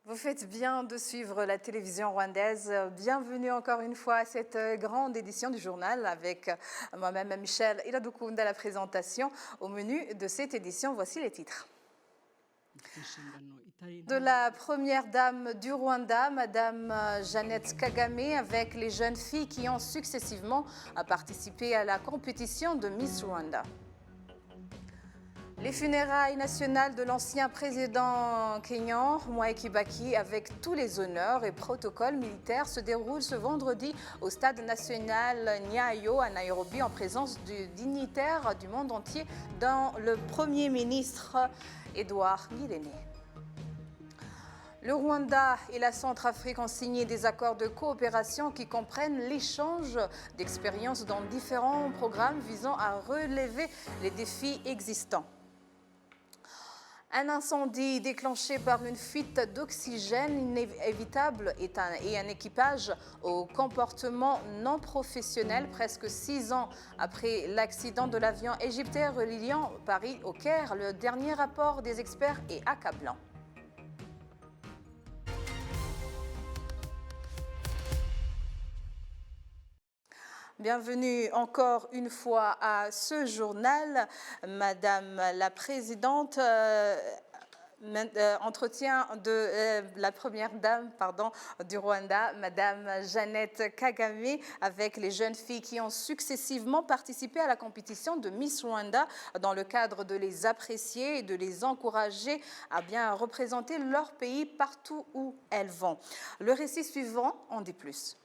Vous faites bien de suivre la télévision rwandaise. Bienvenue encore une fois à cette grande édition du journal avec moi-même Michel Iradukunda à la présentation. Au menu de cette édition, voici les titres. De la première dame du Rwanda, Madame Jeannette Kagame, avec les jeunes filles qui ont successivement participé à la compétition de Miss Rwanda. Les funérailles nationales de l'ancien président kenyan, Mwai Kibaki, avec tous les honneurs et protocoles militaires, se déroulent ce vendredi au stade national Nyayo à Nairobi en présence du dignitaire du monde entier, dont le Premier ministre Edouard Ngirente. Le Rwanda et la Centrafrique ont signé des accords de coopération qui comprennent l'échange d'expériences dans différents programmes visant à relever les défis existants. Un incendie déclenché par une fuite d'oxygène inévitable et un équipage au comportement non professionnel presque 6 ans après l'accident de l'avion égyptien reliant Paris au Caire. Le dernier rapport des experts est accablant. Bienvenue encore une fois à ce journal. Madame la Présidente, entretien de la première dame du Rwanda, Madame Jeannette Kagame, avec les jeunes filles qui ont successivement participé à la compétition de Miss Rwanda dans le cadre de les apprécier et de les encourager à bien représenter leur pays partout où elles vont. Le récit suivant en dit plus.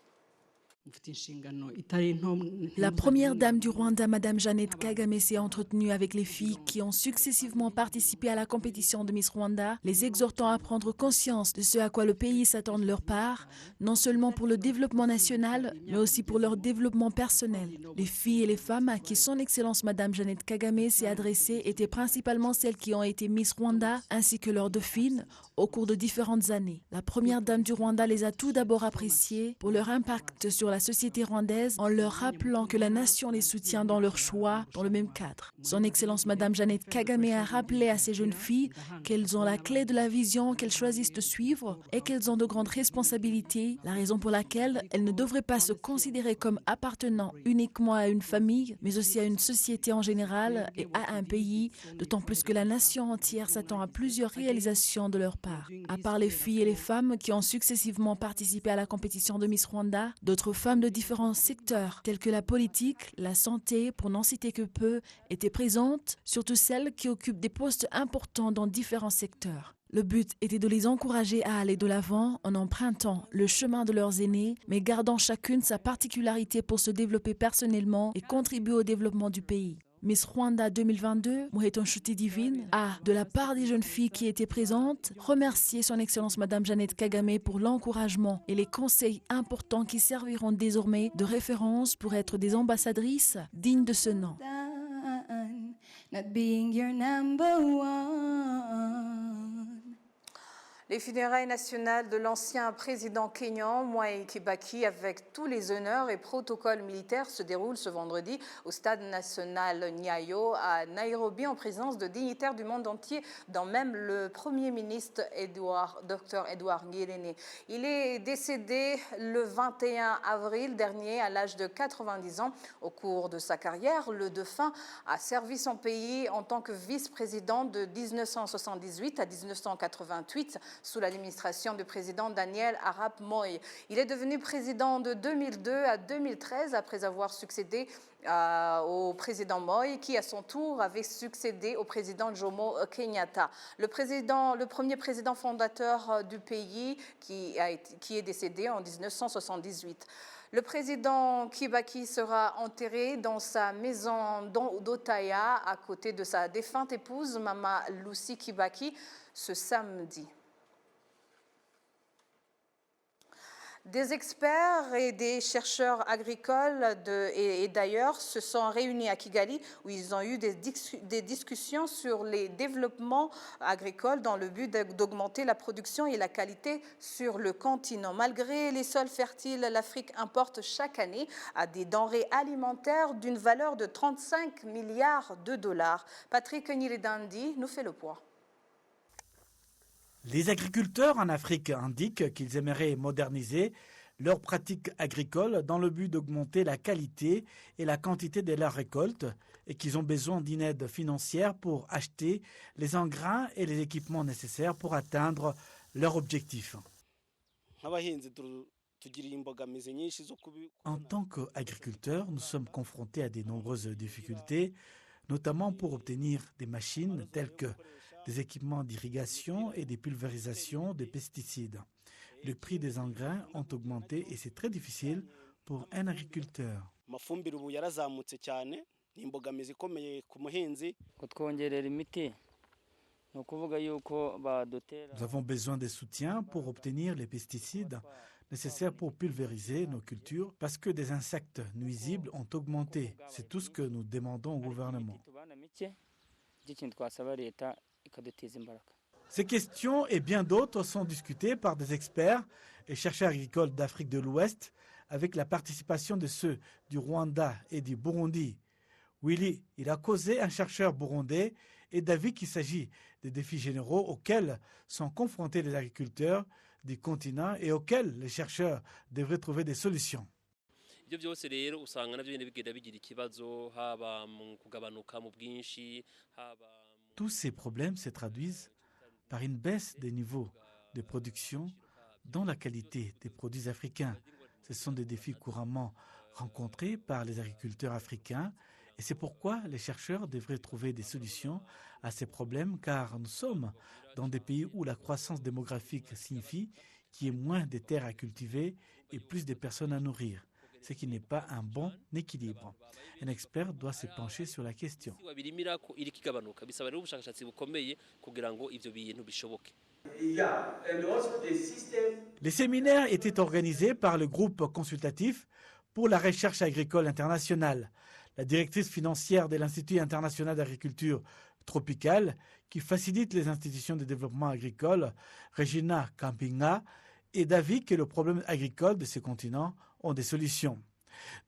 La première dame du Rwanda, Madame Jeannette Kagame, s'est entretenue avec les filles qui ont successivement participé à la compétition de Miss Rwanda, les exhortant à prendre conscience de ce à quoi le pays s'attend de leur part, non seulement pour le développement national, mais aussi pour leur développement personnel. Les filles et les femmes à qui son Excellence Madame Jeannette Kagame s'est adressée étaient principalement celles qui ont été Miss Rwanda, ainsi que leurs dauphines, au cours de différentes années. La première dame du Rwanda les a tout d'abord appréciées pour leur impact sur la société rwandaise en leur rappelant que la nation les soutient dans leurs choix dans le même cadre. Son Excellence Madame Jeannette Kagame a rappelé à ces jeunes filles qu'elles ont la clé de la vision qu'elles choisissent de suivre et qu'elles ont de grandes responsabilités, la raison pour laquelle elles ne devraient pas se considérer comme appartenant uniquement à une famille, mais aussi à une société en général et à un pays, d'autant plus que la nation entière s'attend à plusieurs réalisations de leur part. À part les filles et les femmes qui ont successivement participé à la compétition de Miss Rwanda, d'autres femmes de différents secteurs, tels que la politique, la santé, pour n'en citer que peu, étaient présentes, surtout celles qui occupent des postes importants dans différents secteurs. Le but était de les encourager à aller de l'avant en empruntant le chemin de leurs aînés, mais gardant chacune sa particularité pour se développer personnellement et contribuer au développement du pays. Miss Rwanda 2022, Moheton Shuti Divine, a, de la part des jeunes filles qui étaient présentes, remercié son Excellence Madame Jeannette Kagame pour l'encouragement et les conseils importants qui serviront désormais de référence pour être des ambassadrices dignes de ce nom. Les funérailles nationales de l'ancien président kenyan, Mwai Kibaki, avec tous les honneurs et protocoles militaires, se déroulent ce vendredi au stade national Nyayo à Nairobi en présence de dignitaires du monde entier, dont même le Premier ministre Dr Edouard Ngirente. Il est décédé le 21 avril dernier à l'âge de 90 ans. Au cours de sa carrière, le défunt a servi son pays en tant que vice-président de 1978 à 1988 sous l'administration du président Daniel Arap Moi. Il est devenu président de 2002 à 2013 après avoir succédé au président Moi, qui à son tour avait succédé au président Jomo Kenyatta. Le premier président fondateur du pays qui est décédé en 1978. Le président Kibaki sera enterré dans sa maison d'Otaya à côté de sa défunte épouse Mama Lucy Kibaki ce samedi. Des experts et des chercheurs agricoles et d'ailleurs se sont réunis à Kigali où ils ont eu des discussions sur les développements agricoles dans le but d'augmenter la production et la qualité sur le continent. Malgré les sols fertiles, l'Afrique importe chaque année des denrées alimentaires d'une valeur de 35 milliards de dollars. Patrick Nyiledandi nous fait le point. Les agriculteurs en Afrique indiquent qu'ils aimeraient moderniser leurs pratiques agricoles dans le but d'augmenter la qualité et la quantité de leurs récoltes et qu'ils ont besoin d'une aide financière pour acheter les engrais et les équipements nécessaires pour atteindre leurs objectifs. En tant qu'agriculteurs, nous sommes confrontés à de nombreuses difficultés, notamment pour obtenir des machines telles que des équipements d'irrigation et des pulvérisations de pesticides. Les prix des engrais ont augmenté et c'est très difficile pour un agriculteur. Nous avons besoin de soutien pour obtenir les pesticides nécessaires pour pulvériser nos cultures parce que des insectes nuisibles ont augmenté. C'est tout ce que nous demandons au gouvernement. Ces questions et bien d'autres sont discutées par des experts et chercheurs agricoles d'Afrique de l'Ouest avec la participation de ceux du Rwanda et du Burundi. Willy Irakoze, un chercheur burundais, est d'avis qu'il s'agit des défis généraux auxquels sont confrontés les agriculteurs du continent et auxquels les chercheurs devraient trouver des solutions. Tous ces problèmes se traduisent par une baisse des niveaux de production dans la qualité des produits africains. Ce sont des défis couramment rencontrés par les agriculteurs africains et c'est pourquoi les chercheurs devraient trouver des solutions à ces problèmes car nous sommes dans des pays où la croissance démographique signifie qu'il y ait moins de terres à cultiver et plus de personnes à nourrir, ce qui n'est pas un bon équilibre. Un expert doit se pencher sur la question. Les séminaires étaient organisés par le groupe consultatif pour la recherche agricole internationale. La directrice financière de l'Institut international d'agriculture tropicale, qui facilite les institutions de développement agricole, Regina Campinga, est d'avis que les problèmes agricoles de ce continent ont des solutions.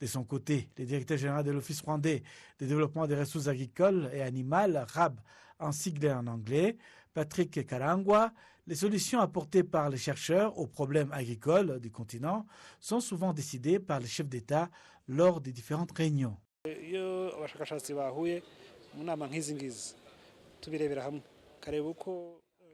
De son côté, le directeur général de l'Office rwandais de développement des ressources agricoles et animales, RAB en sigle en anglais, Patrick Karangwa, les solutions apportées par les chercheurs aux problèmes agricoles du continent sont souvent décidées par les chefs d'État lors des différentes réunions.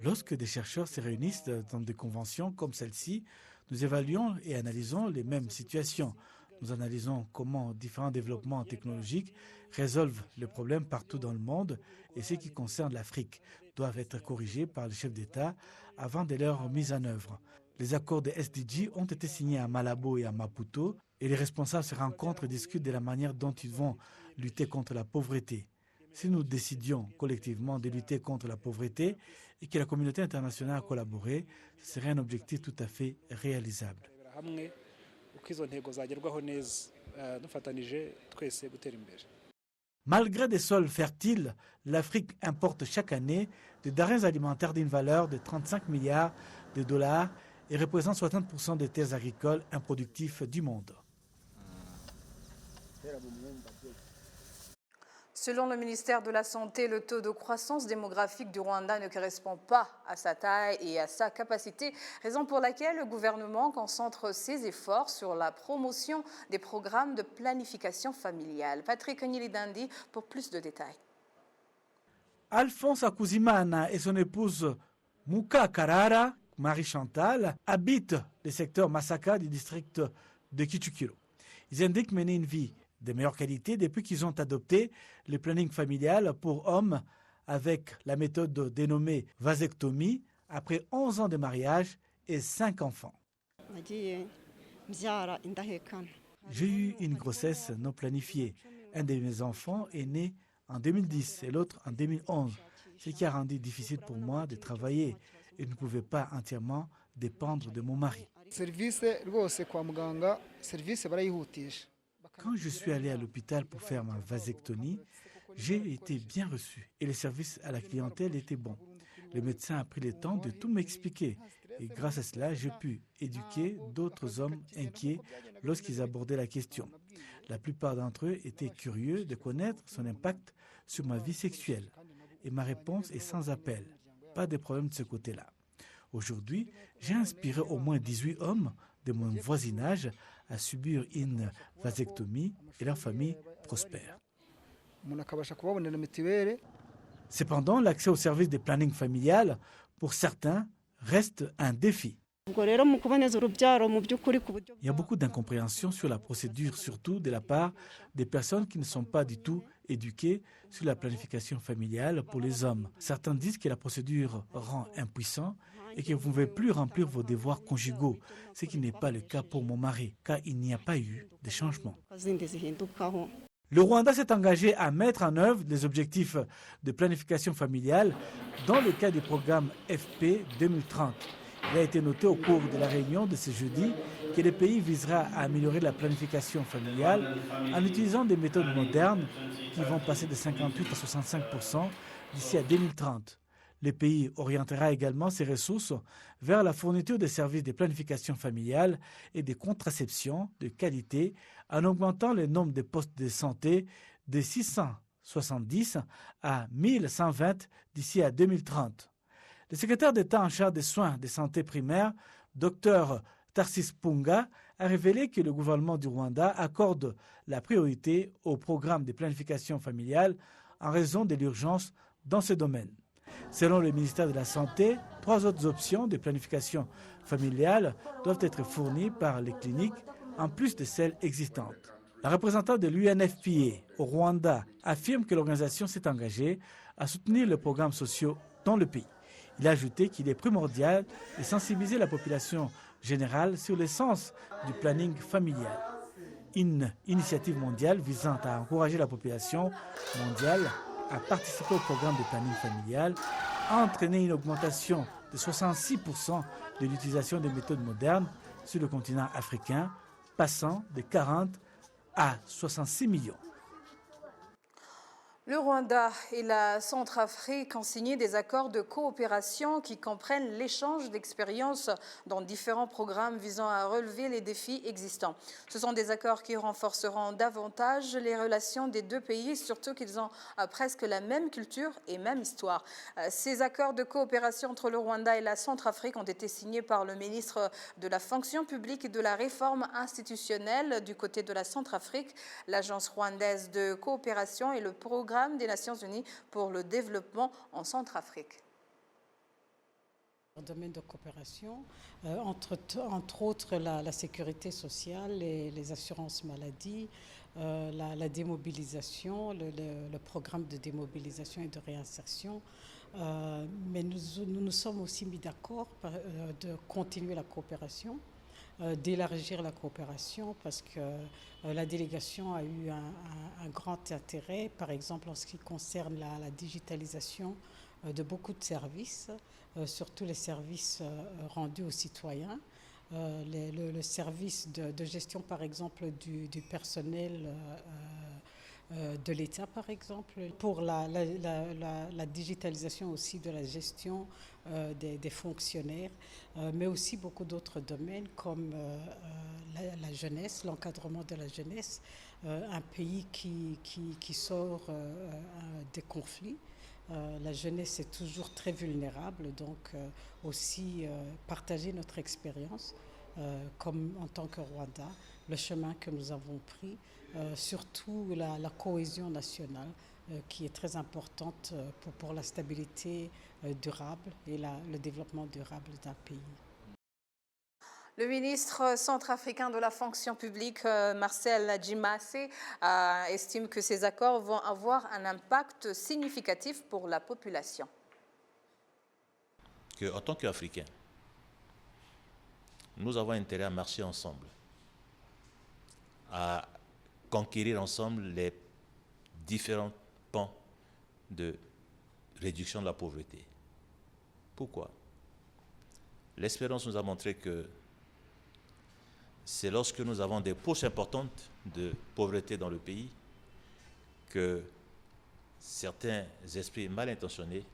Lorsque des chercheurs se réunissent dans des conventions comme celle-ci, nous évaluons et analysons les mêmes situations. Nous analysons comment différents développements technologiques résolvent les problèmes partout dans le monde et ce qui concerne l'Afrique doivent être corrigés par les chefs d'État avant de leur mise en œuvre. Les accords de SDG ont été signés à Malabo et à Maputo et les responsables se rencontrent et discutent de la manière dont ils vont lutter contre la pauvreté. Si nous décidions collectivement de lutter contre la pauvreté et que la communauté internationale a collaboré, ce serait un objectif tout à fait réalisable. Malgré des sols fertiles, l'Afrique importe chaque année des denrées alimentaires d'une valeur de 35 milliards de dollars et représente 60% des terres agricoles improductives du monde. Selon le ministère de la Santé, le taux de croissance démographique du Rwanda ne correspond pas à sa taille et à sa capacité, raison pour laquelle le gouvernement concentre ses efforts sur la promotion des programmes de planification familiale. Patrick Nyilidandi pour plus de détails. Alphonse Akuzimana et son épouse Muka Karara, Marie-Chantal, habitent le secteur Masaka du district de Kichukiro. Ils indiquent mener une vie de meilleure qualité depuis qu'ils ont adopté le planning familial pour hommes avec la méthode dénommée vasectomie après 11 ans de mariage et 5 enfants. J'ai eu une grossesse non planifiée. Un de mes enfants est né en 2010 et l'autre en 2011, ce qui a rendu difficile pour moi de travailler et ne pouvais pas entièrement dépendre de mon mari. Quand je suis allé à l'hôpital pour faire ma vasectomie, j'ai été bien reçu et les services à la clientèle étaient bons. Le médecin a pris le temps de tout m'expliquer et grâce à cela, j'ai pu éduquer d'autres hommes inquiets lorsqu'ils abordaient la question. La plupart d'entre eux étaient curieux de connaître son impact sur ma vie sexuelle et ma réponse est sans appel. Pas de problème de ce côté-là. Aujourd'hui, j'ai inspiré au moins 18 hommes de mon voisinage à subir une vasectomie et leur famille prospère. Cependant, l'accès au service de planning familial, pour certains, reste un défi. Il y a beaucoup d'incompréhension sur la procédure, surtout de la part des personnes qui ne sont pas du tout éduquées sur la planification familiale pour les hommes. Certains disent que la procédure rend impuissant et que vous ne pouvez plus remplir vos devoirs conjugaux, ce qui n'est pas le cas pour mon mari, car il n'y a pas eu de changement. Le Rwanda s'est engagé à mettre en œuvre les objectifs de planification familiale dans le cadre du programme FP 2030. Il a été noté au cours de la réunion de ce jeudi que le pays visera à améliorer la planification familiale en utilisant des méthodes modernes qui vont passer de 58 à 65% d'ici à 2030. Le pays orientera également ses ressources vers la fourniture de services de planification familiale et de contraception de qualité en augmentant le nombre de postes de santé de 670 à 1120 d'ici à 2030. Le secrétaire d'État en charge des soins de santé primaire, Dr Tarsis Punga, a révélé que le gouvernement du Rwanda accorde la priorité au programme de planification familiale en raison de l'urgence dans ce domaine. Selon le ministère de la Santé, 3 autres options de planification familiale doivent être fournies par les cliniques en plus de celles existantes. La représentante de l'UNFPA au Rwanda affirme que l'organisation s'est engagée à soutenir les programmes sociaux dans le pays. Il a ajouté qu'il est primordial de sensibiliser la population générale sur le sens du planning familial. Une initiative mondiale visant à encourager la population mondiale à participer au programme de planning familial a entraîné une augmentation de 66% de l'utilisation des méthodes modernes sur le continent africain, passant de 40 à 66 millions. Le Rwanda et la Centrafrique ont signé des accords de coopération qui comprennent l'échange d'expériences dans différents programmes visant à relever les défis existants. Ce sont des accords qui renforceront davantage les relations des deux pays, surtout qu'ils ont presque la même culture et même histoire. Ces accords de coopération entre le Rwanda et la Centrafrique ont été signés par le ministre de la Fonction publique et de la Réforme institutionnelle du côté de la Centrafrique, l'Agence rwandaise de coopération et le programme des Nations Unies pour le développement en Centrafrique. Dans le domaine de coopération, entre autres la sécurité sociale, les assurances maladie, la démobilisation, le programme de démobilisation et de réinsertion. Mais nous sommes aussi mis d'accord de continuer la coopération, d'élargir la coopération parce que la délégation a eu un grand intérêt, par exemple en ce qui concerne la digitalisation de beaucoup de services, surtout les services rendus aux citoyens. Le service de gestion, par exemple, du personnel de l'État, par exemple, pour la digitalisation aussi de la gestion des fonctionnaires, mais aussi beaucoup d'autres domaines comme la jeunesse, l'encadrement de la jeunesse, un pays qui sort des conflits. La jeunesse est toujours très vulnérable, donc aussi partager notre expérience comme en tant que Rwanda, le chemin que nous avons pris, surtout la cohésion nationale qui est très importante pour la stabilité durable et le développement durable d'un pays. Le ministre centrafricain de la fonction publique, Marcel Djimassé, estime que ces accords vont avoir un impact significatif pour la population. En tant qu'Africains, nous avons intérêt à marcher ensemble, à conquérir ensemble les différents pans de réduction de la pauvreté. Pourquoi? L'expérience nous a montré que c'est lorsque nous avons des poches importantes de pauvreté dans le pays que certains esprits mal intentionnés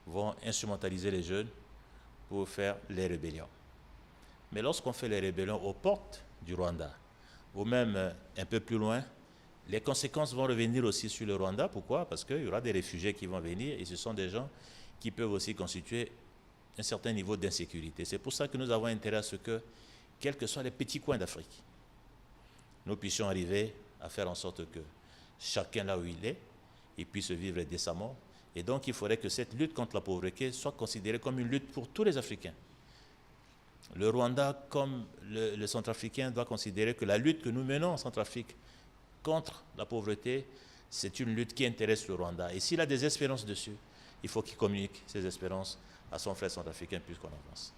vont instrumentaliser les jeunes pour faire les rébellions. Mais lorsqu'on fait les rébellions aux portes du Rwanda, ou même un peu plus loin, les conséquences vont revenir aussi sur le Rwanda. Pourquoi? Parce qu'il y aura des réfugiés qui vont venir et ce sont des gens qui peuvent aussi constituer un certain niveau d'insécurité. C'est pour ça que nous avons intérêt à ce que, quels que soient les petits coins d'Afrique, nous puissions arriver à faire en sorte que chacun là où il est, il puisse vivre décemment. Et donc il faudrait que cette lutte contre la pauvreté soit considérée comme une lutte pour tous les Africains. Le Rwanda, comme le Centrafricain, doit considérer que la lutte que nous menons en Centrafrique contre la pauvreté, c'est une lutte qui intéresse le Rwanda. Et s'il a des espérances dessus, il faut qu'il communique ses espérances à son frère centrafricain puisqu'on avance.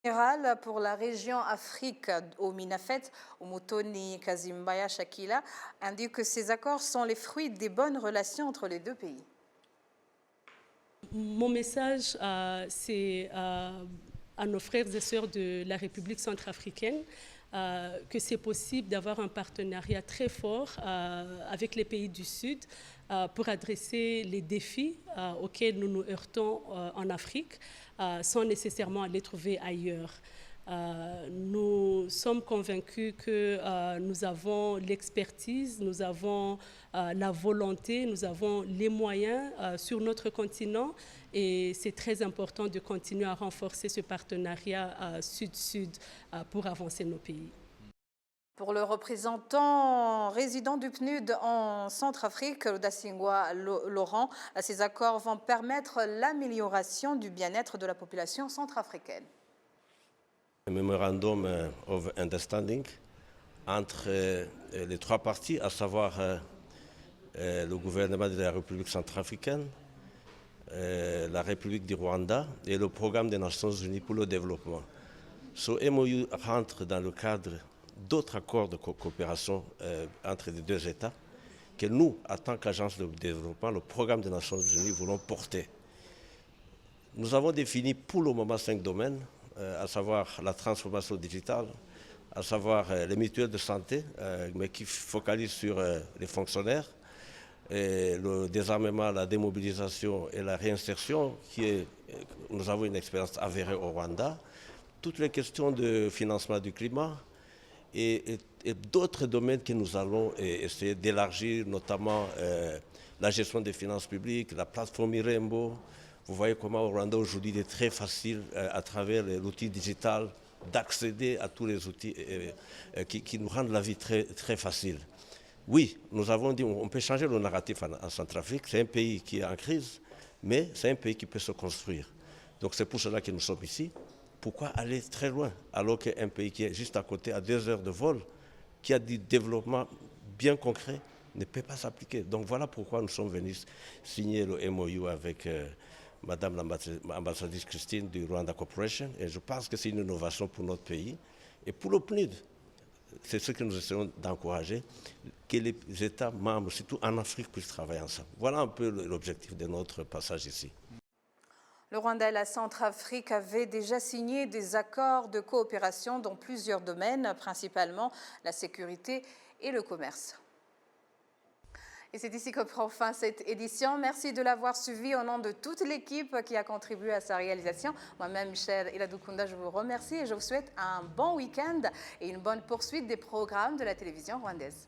Général pour la région Afrique au Minafet, Omotoni Kazimbaya Shakila, indique que ces accords sont les fruits des bonnes relations entre les deux pays. Mon message, c'est à nos frères et sœurs de la République centrafricaine que c'est possible d'avoir un partenariat très fort avec les pays du Sud pour adresser les défis auxquels nous nous heurtons en Afrique sans nécessairement les trouver ailleurs. Nous sommes convaincus que nous avons l'expertise, nous avons la volonté, nous avons les moyens sur notre continent et c'est très important de continuer à renforcer ce partenariat Sud-Sud pour avancer nos pays. Pour le représentant résident du PNUD en Centrafrique, Dasingwa Laurent, ces accords vont permettre l'amélioration du bien-être de la population centrafricaine. Un memorandum of understanding entre les trois parties, à savoir le gouvernement de la République centrafricaine, la République du Rwanda et le programme des Nations Unies pour le développement. Ce MOU rentre dans le cadre d'autres accords de coopération entre les deux États que nous, en tant qu'agence de développement, le programme des Nations Unies, voulons porter. Nous avons défini pour le moment 5 domaines, à savoir la transformation digitale, à savoir les mutuelles de santé, mais qui focalisent sur les fonctionnaires, et le désarmement, la démobilisation et la réinsertion, nous avons une expérience avérée au Rwanda, toutes les questions de financement du climat et d'autres domaines que nous allons essayer d'élargir, notamment la gestion des finances publiques, la plateforme Irembo. Vous voyez comment au Rwanda aujourd'hui il est très facile à travers l'outil digital d'accéder à tous les outils qui nous rendent la vie très, très facile. Oui, nous avons dit on peut changer le narratif en Centrafrique. C'est un pays qui est en crise, mais c'est un pays qui peut se construire. Donc c'est pour cela que nous sommes ici. Pourquoi aller très loin alors qu'un pays qui est juste à côté, à 2 heures de vol, qui a du développement bien concret, ne peut pas s'appliquer. Donc voilà pourquoi nous sommes venus signer le MOU avec Madame l'ambassadrice Christine du Rwanda Corporation. Et je pense que c'est une innovation pour notre pays et pour le PNUD. C'est ce que nous essayons d'encourager, que les États membres, surtout en Afrique, puissent travailler ensemble. Voilà un peu l'objectif de notre passage ici. Le Rwanda et la Centrafrique avaient déjà signé des accords de coopération dans plusieurs domaines, principalement la sécurité et le commerce. Et c'est ici que prend fin cette édition. Merci de l'avoir suivi au nom de toute l'équipe qui a contribué à sa réalisation. Moi-même, Michel Iladoukounda, je vous remercie et je vous souhaite un bon week-end et une bonne poursuite des programmes de la télévision rwandaise.